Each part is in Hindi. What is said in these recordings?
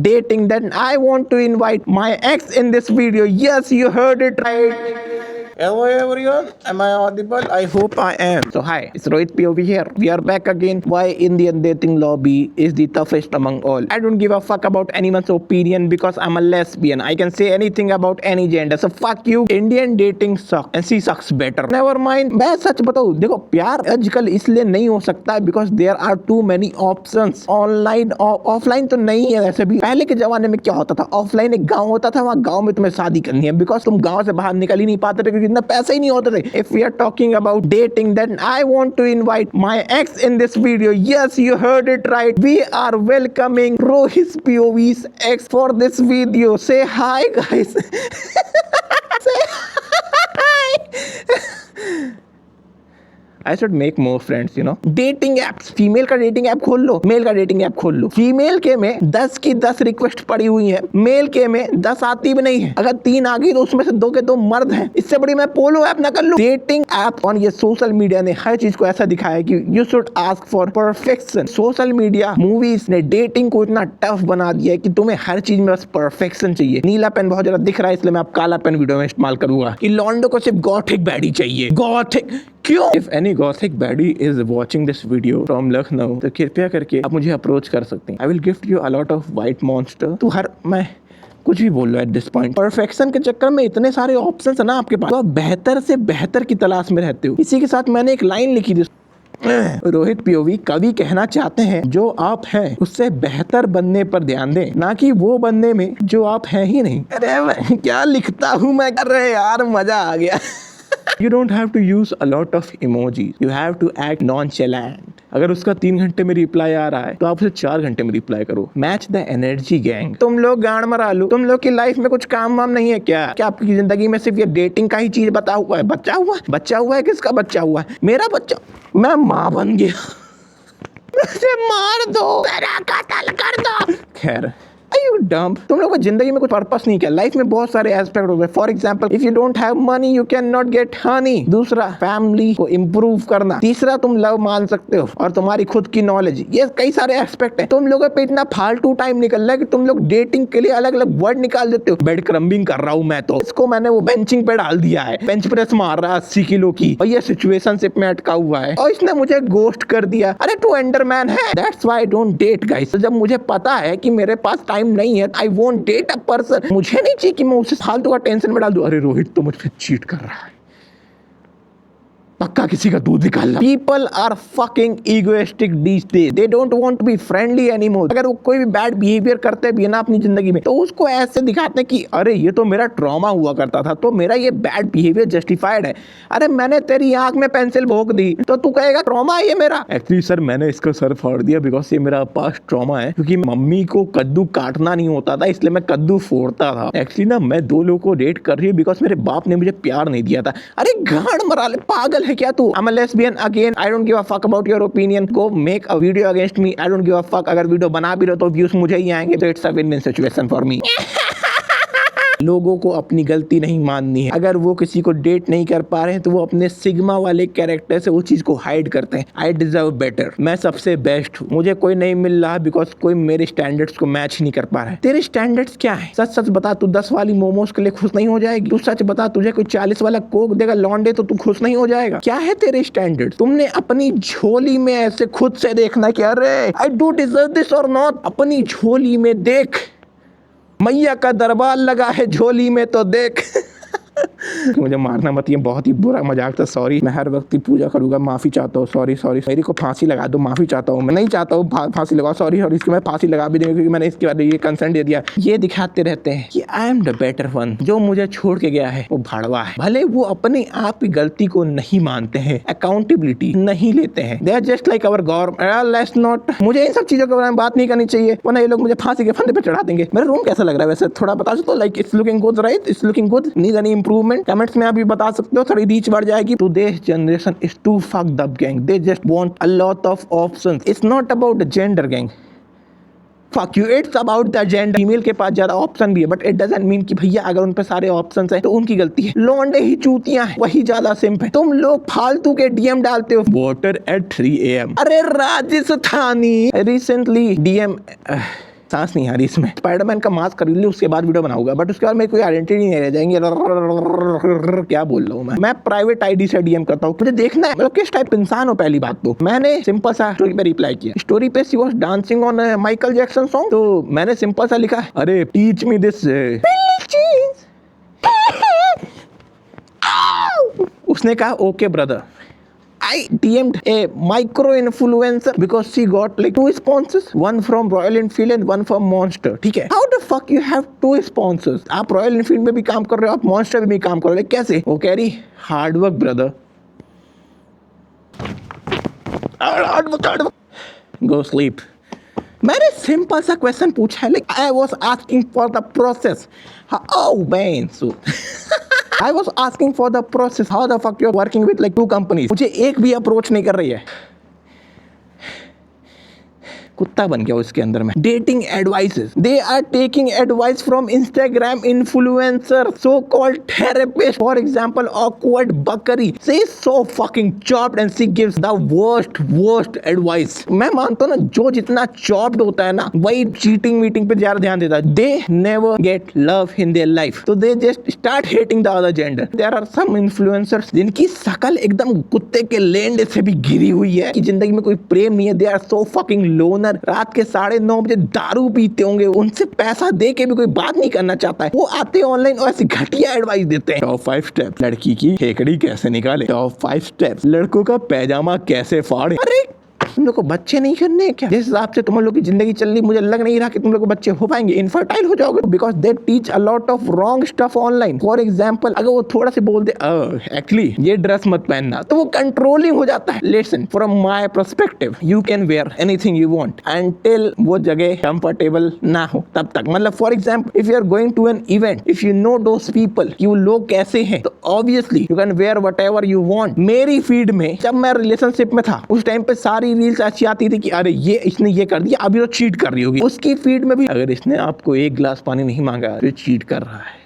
dating, then I want to invite my ex in this video. Yes, you heard it right. Hello everyone, am I audible? I hope I am. So hi, it's Rohit POV here. We are back again. Why Indian dating lobby is the toughest among all. I don't give a fuck about anyone's opinion because I'm a lesbian. I can say anything about any gender. So fuck you. Indian dating sucks and she sucks better. Never mind. मैं सच बताऊँ, देखो प्यार आजकल इसलिए नहीं हो सकता है because there are too many options. Online offline तो नहीं है वैसे भी. पहले के जमाने में क्या होता था, ऑफलाइन एक गाँव होता था, वहाँ गाँव में तुम्हें शादी करनी है बिकॉज तुम गाँव से बाहर निकल ही नहीं पाते थे क्योंकि इतना पैसा ही नहीं होता थे. If we are talking about dating, then I want to invite my ex in this video. Yes, you heard it right. We are welcoming Rohit POV's ex for this video. Say hi, guys. Say hi. I should make more friends, you know. Dating apps, female का डेटिंग ऐप खोल लो, मेल का डेटिंग ऐप खोल लो. फीमेल के में 10 की 10 रिक्वेस्ट पड़ी हुई है, मेल के में 10 आती भी नहीं है. अगर 3 आ गई तो उसमें से 2 के 2 मर्द हैं. इससे बड़ी मैं पोलो ऐप ना कर लूं. डेटिंग ऐप और ये सोशल मीडिया ने हर चीज को ऐसा दिखाया कि you should ask for perfection. Social media, movies ने डेटिंग को इतना टफ बना दिया है कि तुम्हें हर चीज में बस परफेक्शन चाहिए. नीला पेन बहुत ज्यादा दिख रहा है इसलिए मैं आप काला पेन वीडियो में इस्तेमाल करूंगा कि लॉन्डो को सिर्फ गॉथिक बैडी चाहिए. गॉथिक क्यों? If any gothic baddie is watching this video from Lucknow, तो कृपया करके आप मुझे अप्रोच कर सकते हैं. I will gift you a lot of white monster. तो मैं कुछ भी बोल रहा है एट दिस पॉइंट. परफेक्शन के चक्कर में इतने सारे ऑप्शंस है ना आपके पास, तो आप बेहतर से बेहतर की तलाश में रहते हो. इसी के साथ मैंने एक लाइन लिखी थी. रोहित पीओवी कवि कहना चाहते हैं जो आप हैं उससे बेहतर बनने पर ध्यान दें, ना कि वो बनने में जो आप हैं ही नहीं. अरे क्या लिखता हूँ मैं. अरे यार मजा आ गया. You don't have to use a lot of emojis. You have to act nonchalant. अगर उसका 3 घंटे में रिप्लाई आ रहा है तो आप उसे 4 घंटे में रिप्लाई करो. Match the energy gang. तुम लोग गांड मरा लो. तुम लोग की लाइफ में कुछ काम वाम नहीं है क्या? क्या आपकी जिंदगी में सिर्फ ये डेटिंग का ही चीज बता हुआ है? बच्चा हुआ है. किसका बच्चा हुआ है? मेरा बच्चा. मैं माँ बन गया. मुझे मार दो, मेरा कत्ल कर दो. खैर तुम लोग को जिंदगी में कुछ पर्पस नहीं किया. लाइफ में बहुत सारे एस्पेक्ट होते हैं. For example, if you don't have money you can not get honey. दूसरा, फैमिली को इम्प्रूव करना. तीसरा, तुम लव मान सकते हो और तुम्हारी खुद की नॉलेज. ये कई सारे एस्पेक्ट है. तुम लोगों पे इतना फालतू टाइम निकल रहा है कि तुम लोग डेटिंग के लिए अलग अलग वर्ड निकाल देते हो. बेड क्रम्बिंग कर रहा हूँ मैं, तो इसको मैंने वो बेंचिंग पे डाल दिया है. बेंच प्रेस मार रहा है 80 किलो की और ये सिचुएशनशिप में अटका हुआ है और इसने मुझे गोस्ट कर दिया. अरे तू एंडरमैन है. That's why I don't date guys. जब मुझे पता है कि मेरे पास टाइम नहीं है, I won't date a person. मुझे नहीं चाहिए कि मैं उसे फालतू का टेंशन में डाल दूं. अरे रोहित तो मुझ पे चीट कर रहा है, पक्का किसी का दूध निकालना. People are fucking egoistic these days. They don't want to be friendly anymore. अगर वो कोई भी बैड बिहेवियर करते भी है ना अपनी जिंदगी में, तो उसको ऐसे दिखाते हैं कि अरे ये तो मेरा ट्रॉमा हुआ करता था तो मेरा ये बैड बिहेवियर जस्टिफाइड है. अरे मैंने तेरी आंख में पेंसिल भोंक दी तो तू कहेगा ट्रॉमा है ये मेरा. एक्चुअली सर मैंने इसका सर फाड़ दिया बिकॉज ये मेरा पास्ट ट्रॉमा है, क्योंकि मम्मी को कद्दू काटना नहीं होता था इसलिए मैं कद्दू फोड़ता था. एक्चुअली ना मैं 2 लोगों को डेट कर रही हूँ बिकॉज मेरे बाप ने मुझे प्यार नहीं दिया था. अरे गाड़ मरा ले, पागल है क्या तू? I'm a lesbian again. I don't give a fuck about your opinion. Go make a video against me. I don't give a fuck. अगर वीडियो बना भी रहो तो व्यूज मुझे ही आएंगे. तो it's a win win situation for me. लोगों को अपनी गलती नहीं माननी है. अगर वो किसी को डेट नहीं कर पा रहे हैं तो वो अपने सिग्मा वाले कैरेक्टर से वो चीज को हाइड करते हैं. I deserve better. मैं सबसे बेस्ट हूँ. मुझे कोई नहीं मिल रहा बिकॉज कोई मेरे स्टैंडर्ड्स को मैच नहीं कर पा रहा है. तेरे स्टैंडर्ड्स क्या है? सच सच बता, तू 10 वाली मोमोज के लिए खुश नहीं हो जाएगी? तू सच बता, तुझे कोई 40 वाला कोक देगा लौंडे तो तू खुश नहीं हो जाएगा? क्या है तेरे स्टैंडर्ड? तुमने अपनी झोली में ऐसे खुद से देखना कि अरे आई डू डिजर्व दिस और नॉट. अपनी झोली में देख. मैया का दरबार लगा है झोली में तो देख. मुझे मारना मत, ये बहुत ही बुरा मजाक था. सॉरी. मैं हर वक्त ही पूजा करूंगा. माफी चाहता हूँ. सॉरी. मेरी को फांसी लगा दो. माफी चाहता हूँ. मैं नहीं चाहता हूँ फांसी लगाओ. सॉरी. इसकी मैं फांसी लगा भी दूंगा क्योंकि मैंने इसके बाद ये कंसेंट दे दिया. ये दिखाते रहते हैं कि I am the better one. जो मुझे छोड़ के गया है वो भाड़वा है. भले वो अपने आप की गलती को नहीं मानते हैं, अकाउंटेबिलिटी नहीं लेते हैं. They are just like our government. Let's not. मुझे इन सब चीजों के बारे में बात नहीं करनी चाहिए वरना ये लोग मुझे फांसी के फंदे पे चढ़ा देंगे. मेरा रूम कैसा लग रहा है वैसे थोड़ा बता सकते हो? Like it's looking good right? It's looking good. Need any improvement? Comments में आप भी बता सकते हो. थोड़ी रीच बढ़ जाएगी. Today's generation is too fucked up gang. They just want a lot of options. It's not about the gender gang. Fuck you, it's about the gender. Female के पास ज्यादा ऑप्शन भी है बट इट डजंट मीन कि भैया अगर उन पे सारे ऑप्शंस हैं तो उनकी गलती है. लौंडे ही चूतियां हैं, वही ज्यादा सिंप है. तुम लोग फालतू के डीएम डालते हो. Water at 3 AM. अरे राजस्थानी रिसेंटली डीएम सांस नहीं आ रही इसमें। स्पाइडरमैन का मास्क खरीद ली, उसके बाद वीडियो बनाऊंगा, बट उसके बाद मेरी कोई आइडेंटिटी नहीं रह जाएंगे। क्या बोल रहा हूँ मैं प्राइवेट आईडी से डीएम करता हूँ, मुझे देखना है मतलब किस टाइप इंसान हो। पहली बात तो मैंने सिंपल सा स्टोरी पे रिप्लाई किया, स्टोरी पे she was dancing on Michael Jackson song, तो मैंने सिंपल सा लिखा, अरे टीच मी दिस। उसने कहा okay brother. I DM'd a micro influencer because she got like 2 sponsors, one from Royal Enfield and one from Monster. ठीक है? How the fuck you have 2 sponsors? आप Royal Enfield में भी काम कर रहे हो, आप Monster में भी काम कर रहे हो, कैसे? वो कह रही hard work brother. Hard work. Go sleep. मैंने सिंपल सा क्वेश्चन पूछा है, like I was asking for the process. Oh man, so I was asking for the process. How the fuck you're working with like 2 companies? मुझे एक भी अप्रोच नहीं कर रही है। कुत्ता बन गया उसके अंदर में। Dating advices, they are taking advice from Instagram influencer, so called therapist, for example awkward Bakri, she is so fucking chopped and she gives the worst advice. मैं मानता हूं ना, जो जितना चॉप्ड होता है ना, वही चीटिंग मीटिंग पे ज्यादा ध्यान देता है। They never get love in their life, तो they just start hating the other gender. There are some influencers जिनकी शकल एकदम कुत्ते के लेंड से भी गिरी हुई है, कि जिंदगी में कोई प्रेम नहीं है। They are so fucking loner, रात के 9:30 बजे दारू पीते होंगे, उनसे पैसा दे के भी कोई बात नहीं करना चाहता है। वो आते ऑनलाइन और ऐसी घटिया एडवाइस देते हैं। टॉप 5 स्टेप्स लड़की की हेकड़ी कैसे निकाले, टॉप 5 स्टेप्स लड़कों का पैजामा कैसे फाड़े। अरे तुम लोग को बच्चे नहीं करने हैं क्या? जिस हिसाब से तुम लोग की जिंदगी चल रही, मुझे लग नहीं रहा कि तुम लोग को बच्चे हो पाएंगे। इनफर्टाइल हो जाओगे, because they teach a lot of wrong stuff online. For example, अगर वो थोड़ा से बोल दे एक्चुअली ये ड्रेस मत पहनना, तो वो कंट्रोलिंग हो जाता है। Listen, from my perspective, you can wear anything you want until वो जगह कंफर्टेबल ना हो तब तक। मतलब for example, if you are going to an event, if you know those people कि वो लोग कैसे हैं, तो obviously you can wear whatever you want. मेरी फीड में जब मैं रिलेशनशिप में था, उस टाइम पे सारी रील्स अच्छी आती थी कि अरे ये इसने ये कर दिया, अभी तो चीट कर रही होगी। उसकी फीड में भी अगर इसने आपको 1 गिलास पानी नहीं मांगा तो चीट कर रहा है,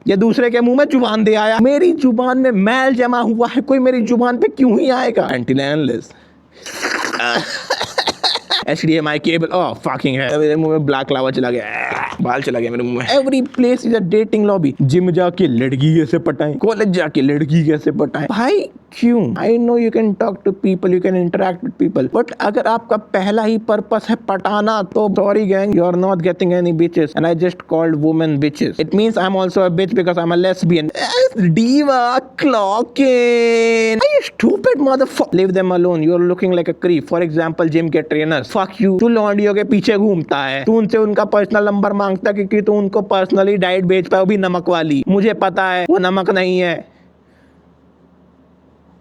या दूसरे के मुंह में जुबान दे आया। मेरी जुबान में मैल जमा हुआ है, कोई मेरी जुबान पे क्यों ही आएगा? एंटीलैंडलेस HDMI केबल, ओह फकिंग है, मेरे मुंह में ब्लैक लावा चला गया, बाल चला गया मेरे मुंह में। Every place is a dating lobby. Gym जाके लड़की कैसे पटाएं, कॉलेज जाके लड़की कैसे पटाएं। भाई क्यों? I know you can talk to people, you can interact with people, but अगर आपका पहला ही पर्पस है पटाना, तो sorry gang, you are not getting any bitches, and I just called women bitches. It means I am also a bitch because I am a lesbian. Diva, clock in. Are you stupid motherfucker? Leave them alone. You're looking like a creep. For example, gym के trainers. Fuck you. तू लौंडियों के पीछे घूमता है, तू उनसे उनका पर्सनल नंबर मांगता है क्योंकि तू उनको पर्सनली डाइट बेच पाए, वो भी नमक वाली। मुझे पता है वो नमक नहीं है,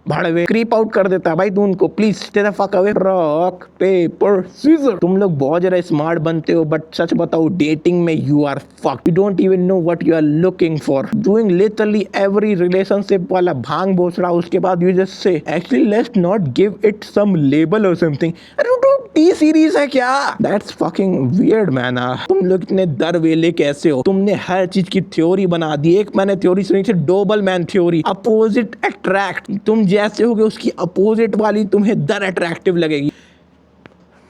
भाड़वे क्रीप आउट कर देता है भाई तू उनको। Please stay the fuck away. Rock paper scissor. तुम लोग बहुत जरा स्मार्ट बनते हो, बट सच बताओ डेटिंग में you are fuck. You don't even know what you are looking for. Doing literally every relationship वाला भांग बोस रहा, उसके बाद you just say actually let's not give it some label और समथिंग। अरे टी सीरीज है क्या? That's fucking weird man. तुम लोग इतने दरवेले कैसे हो? तुमने हर चीज की थ्योरी बना दी। एक मैंने थ्योरी सुनी थी, Dobhal man theory, opposite attract. तुम जैसे होगे उसकी अपोजिट वाली तुम्हें दर अट्रैक्टिव लगेगी।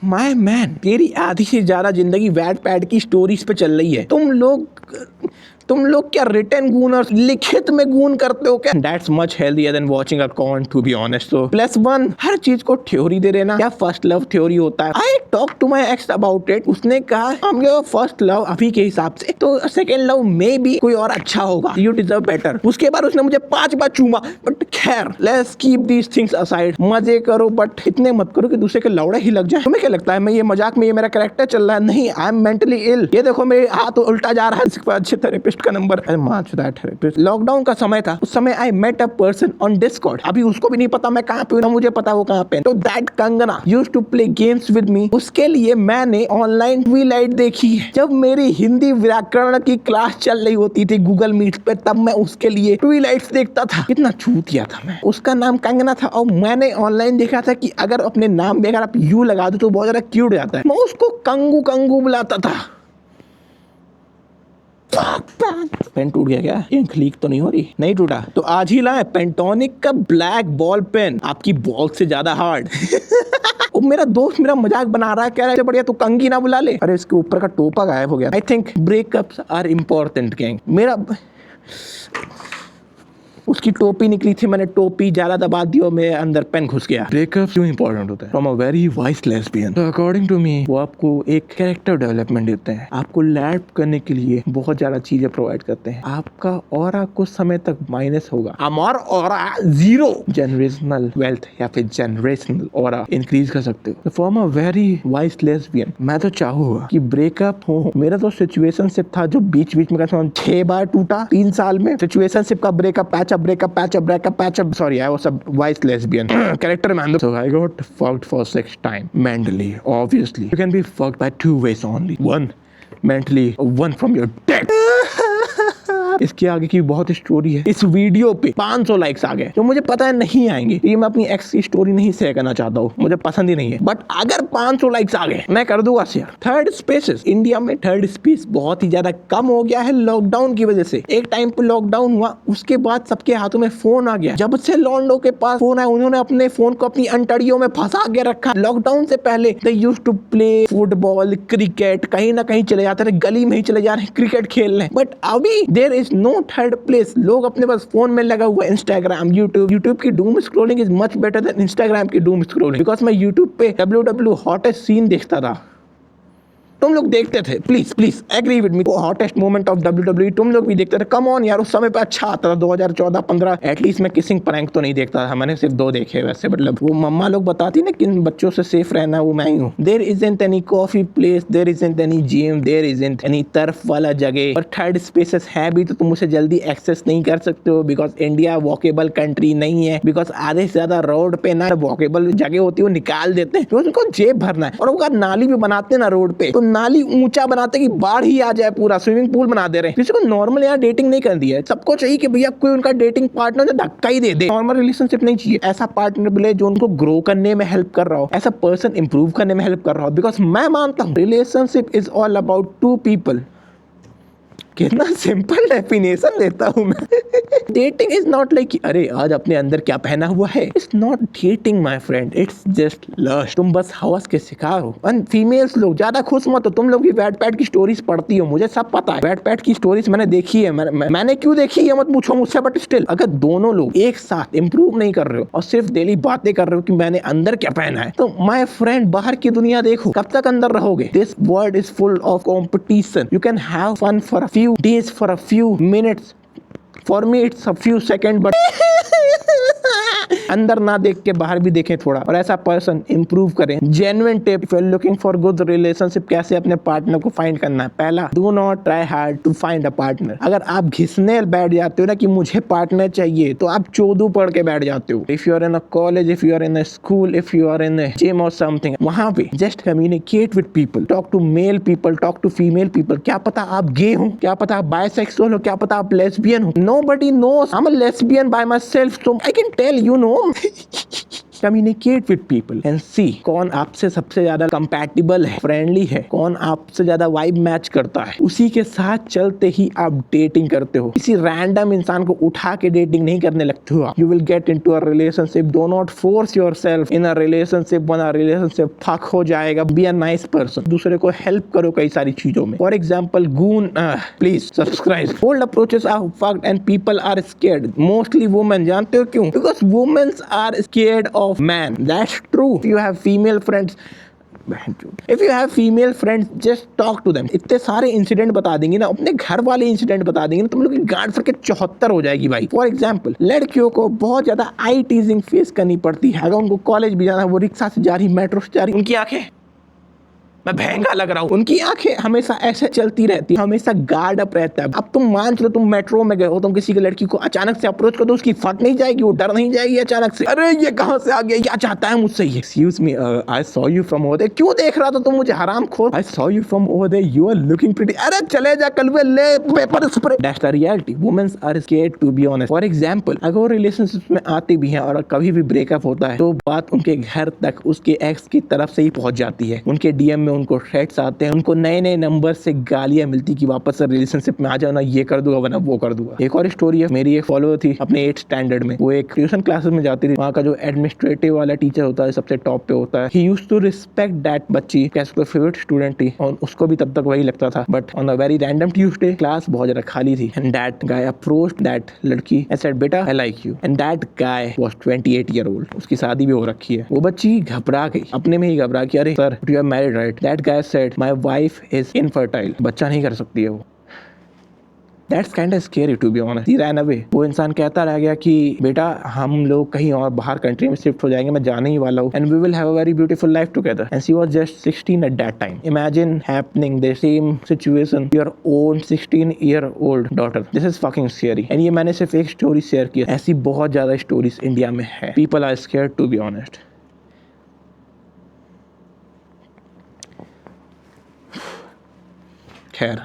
माय मैन, तेरी आधी से ज्यादा जिंदगी वैट पैड की स्टोरीज पे चल रही है। तुम लोग क्या रिटन गून और लिखित में गून करते हो क्या? That's much healthier than watching a con, to be honest. So +1 हर चीज को थ्योरी दे देना। क्या फर्स्ट लव थ्योरी होता है? I talked to my ex about it. उसने कहा I'm your first love अभी के हिसाब से, तो सेकेंड लव में भी कोई और अच्छा होगा। You deserve better. उसके बाद उसने मुझे 5 बार चूमा। बट खैर, let's keep these things aside. मजे करो बट इतने मत करो कि दूसरे के लौड़े ही लग जाए। तुम्हें क्या लगता है मैं ये मजाक में, ये मेरा कैरेक्टर चल रहा है? नहीं, आई एम मेंटली इल। ये देखो मेरे हाथ उल्टा जा रहा है। इसके बाद अच्छे थेरेपिस्ट का नंबर लॉकडाउन का समय था, उस समय I met a person on Discord. अभी उसको भी नहीं पता मैं कहाँ पे हूँ, मुझे पता वो कहाँ पे। तो that Kangana used to play games with me. उसके लिए मैंने ऑनलाइन ट्विलाइट देखी है। जब मेरी हिंदी व्याकरण की क्लास चल रही होती थी गूगल मीट पे, तब मैं उसके लिए ट्विलाइट्स देखता था। कितना छूतिया था मैं। उसका नाम कंगना था और मैंने ऑनलाइन देखा था कि अगर अपने नाम में अगर आप यू लगा दो तो बहुत ज्यादा क्यूट हो जाता है। मैं उसको कंगू कंगू बुलाता था। पेन टूट गया क्या? इंक लीक तो नहीं हो रही? नहीं टूटा तो आज ही लाए पेंटोनिक का ब्लैक बॉल पेन, आपकी बॉल से ज्यादा हार्ड। मेरा दोस्त मेरा मजाक बना रहा है, कह रहा है बढ़िया तू कंगी ना बुला ले, अरे इसके ऊपर का टोपा गायब हो गया। I think breakups are important gang. मेरा उसकी टोपी निकली थी, मैंने टोपी ज्यादा दबा दी और मेरे अंदर पेन घुस गया। ब्रेकअप क्यों इंपॉर्टेंट होता है? From a very vice lesbian, तो अकॉर्डिंग टू मी वो आपको एक कैरेक्टर डेवलपमेंट देते हैं, आपको लैप करने के लिए बहुत ज्यादा चीजें प्रोवाइड करते हैं। आपका ऑरा कुछ समय तक माइनस होगा, हमारा ऑरा जीरो, जनरेशनल वेल्थ या फिर जनरेशनल ऑरा इंक्रीज कर सकते हो। From a very vice lesbian मैं तो चाहूंगा कि ब्रेकअप हो। मेरा तो सिचुएशनशिप था जो बीच बीच में 6 बार टूटा 3 साल में। सिचुएशनशिप का breakup, patch up. Sorry, I was a wise lesbian. Character man. So I got fucked for 6 times. Mentally, obviously. You can be fucked by 2 ways only. One, mentally, one from your dick. इसके आगे की बहुत स्टोरी है। इस वीडियो पे 500 लाइक्स आ गए, जो मुझे पता है नहीं आएंगे। ये मैं अपनी एक्स की स्टोरी नहीं शेयर करना चाहता हूँ, मुझे पसंद ही नहीं है। बट अगर 500 लाइक्स आ गए मैं कर दूंगा शेयर। थर्ड स्पेसेस, इंडिया में थर्ड स्पेस बहुत ही ज्यादा कम हो गया है लॉकडाउन की वजह से। एक टाइम पे लॉकडाउन हुआ, उसके बाद सबके हाथों में फोन आ गया। जब से लॉन्डो के पास फोन आया, उन्होंने अपने फोन को अपनी अंतड़ियों में फंसा के रखा। लॉकडाउन से पहले they used to play football, cricket, कहीं ना कहीं चले जाते रहे, गली में ही चले जा रहे हैं क्रिकेट खेलने। बट अभी there is no third place. लोग अपने पास फोन में लगा हुआ इंस्टाग्राम, यूट्यूब की doom scrolling is much better than Instagram की डूम स्क्रॉलिंग। बिकॉज मैं यूट्यूब पे WW हॉटेस्ट सीन देखता था, तुम लोग देखते थे, please agree with me, hottest moment of WWE तुम लोग भी देखते थे। कम ऑन यार, उस समय पे अच्छा आता था 2014-15। एटलीस्ट मैं किसिंग प्रैंक तो नहीं देखता था, मैंने सिर्फ 2 देखे वैसे। मतलब वो मम्मा लोग बताती ना किन बच्चों से सेफ रहना, वो मैं ही हूँ। There isn't any coffee place, there isn't any gym, there isn't any turf वाला जगह। और थर्ड स्पेसेस है भी तो तुम उसे जल्दी एक्सेस नहीं कर सकते हो, बिकॉज इंडिया वॉकेबल कंट्री नहीं है। बिकॉज आधे से ज्यादा रोड पे ना वॉकेबल जगह होती है, वो निकाल देते हैं, उनको जेब भरना है। और अगर नाली भी बनाते हैं ना रोड पे, तो नाली ऊंचा बनाते कि बाढ़ ही आ जाए, पूरा स्विमिंग पूल बना दे रहे हैं। किसी को नॉर्मल यहाँ डेटिंग नहीं करनी है, सबको चाहिए कि भैया कोई उनका डेटिंग पार्टनर जो धक्का ही दे दे। नॉर्मल रिलेशनशिप नहीं चाहिए, ऐसा पार्टनर मिले जो उनको ग्रो करने में हेल्प कर रहा हो, ऐसा पर्सन इंप्रूव करने में हेल्प कर रहा हो। बिकॉज मैं मानता हूँ relationship is all about 2 people. कितना सिंपल डेफिनेशन देता हूँ मैं। डेटिंग इज नॉट लाइक अरे आज अपने अंदर क्या पहना हुआ है। It's not dating my friend, it's just lust. तुम बस हवस के शिकार हो। एंड फीमेल्स लोग ज्यादा खुश मत हो, तुम लोग भी वैटपैड की स्टोरीज पढ़ती हो, मुझे सब पता है। वैटपैड की स्टोरीज मैंने देखी है, मैंने क्यों देखी है मत पूछो मुझसे, बट स्टिल अगर दोनों लोग एक साथ इंप्रूव नहीं कर रहे हो और सिर्फ डेली बातें कर रहे हो कि मैंने अंदर क्या पहना है, तो माय फ्रेंड बाहर की दुनिया देखो, कब तक अंदर रहोगे। This world is full of competition. You can have fun for a few days, for a few minutes. For me it's a few seconds, but अंदर ना देख के बाहर भी देखें थोड़ा, और ऐसा पर्सन इंप्रूव करें। Genuine tip if you are looking for good relationship, कैसे अपने पार्टनर को फाइंड करना है। पहला, do not try hard to find a partner. अगर आप घिसने बैठ जाते हो ना कि मुझे पार्टनर चाहिए, तो आप चोदू पढ़ के बैठ जाते हो। If you are in a college, if you are in a school, if you are in a gym और समथिंग, वहां पे just communicate with people, talk to male people, talk to female people. क्या पता आप गे हो, क्या पता आप बायसेक्सुअल हो, क्या पता आप लेस्बियन हो। Nobody knows. I'm a lesbian by myself, so I can tell you know. Communicate with people and see कौन आपसे सबसे ज्यादा compatible है, friendly है, कौन आपसे ज्यादा vibe match करता है। उसी के साथ चलते ही आप dating करते हो। किसी random इंसान को उठा के dating नहीं करने लगते हो। You will get into a relationship. Do not force yourself in a relationship. वरना relationship fuck हो जाएगा। Be a nice person. दूसरे को help करो कई सारी चीजों में। For example, goon, please subscribe. Bold approaches are fucked and people are scared. Mostly women. जानते हो क्यों? Because women are scared of man. That's true. If you have female friends, If you have female friends, just talk to them. इतने सारे इंसिडेंट बता देंगे ना, अपने घर वाले इंसिडेंट बता देंगे ना, तुम लोग की गांड फट के 74 हो जाएगी भाई। फॉर एग्जाम्पल, लड़कियों को बहुत ज्यादा आई टीजिंग फेस करनी पड़ती है। अगर उनको कॉलेज भी जाना है, वो रिक्शा से जा रही, मेट्रो से जा रही, उनकी आंखें, मैं महंगा लग रहा हूँ, उनकी आंखें हमेशा ऐसे चलती रहती है, हमेशा गार्ड अप रहता है। अब तुम मान चलो तुम मेट्रो में गए हो, तुम किसी की लड़की को अचानक से अप्रोच कर दो, उसकी फट नहीं जाएगी, वो डर नहीं जाएगी अचानक से, अरे ये कहाँ से आ गया, क्या चाहता है मुझसे, excuse me I saw you from over there, क्यों देख रहा था तुम मुझे हरामखोर, I saw you from over there, you are looking pretty, अरे चले जा कलवे ले pepper spray. That's the reality, women are scared to be honest. For example, अगर वो रिलेशनशिप में आती भी हैं और कभी भी ब्रेकअप होता है, तो बात उनके घर तक उसके एक्स की तरफ से ही पहुंच जाती है, उनके डीएम में उनको थ्रेट्स आते हैं, उनको नए नए नंबर से गालियां मिलती कि वापस से रिलेशनशिप में आ जाओ ना, ये कर दूंगा वरना वो कर दूंगा। एक और स्टोरी है, मेरी एक फॉलोअर थी अपने 8th स्टैंडर्ड में, वो एक ट्यूशन क्लासेस में जाती थी। वहाँ का जो एडमिनिस्ट्रेटिव वाला टीचर होता है, सबसे टॉप पे होता है, he used to respect that बच्ची, कैसे उसका फेवरेट स्टूडेंट थी और उसको भी तब तक वही लगता था। But on a very random Tuesday class बहुत ज्यादा खाली थी and that guy approached that लड़की एंड सेड बेटा I like you, and that guy was 28 year old. उसकी शादी भी हो रखी है। वो बच्ची घबरा गई, अपने में ही घबरा कि अरे sir you are married right. That guy said my wife is infertile, बच्चा नहीं कर सकती है वो। That's kind of scary to be honest. He ran away. वो इंसान कहता रह गया कि बेटा हम लोग कहीं और बाहर कंट्री में शिफ्ट हो जाएंगे, मैं जाने ही वाला हूँ, and we will have a very beautiful life together. And she was just 16 at that time. Imagine happening the same situation your own 16-year-old daughter. This is fucking scary. And ये मैंने सिर्फ एक स्टोरी शेयर की, ऐसी बहुत ज़्यादा स्टोरीज इंडिया में है. People are scared to be honest. खैर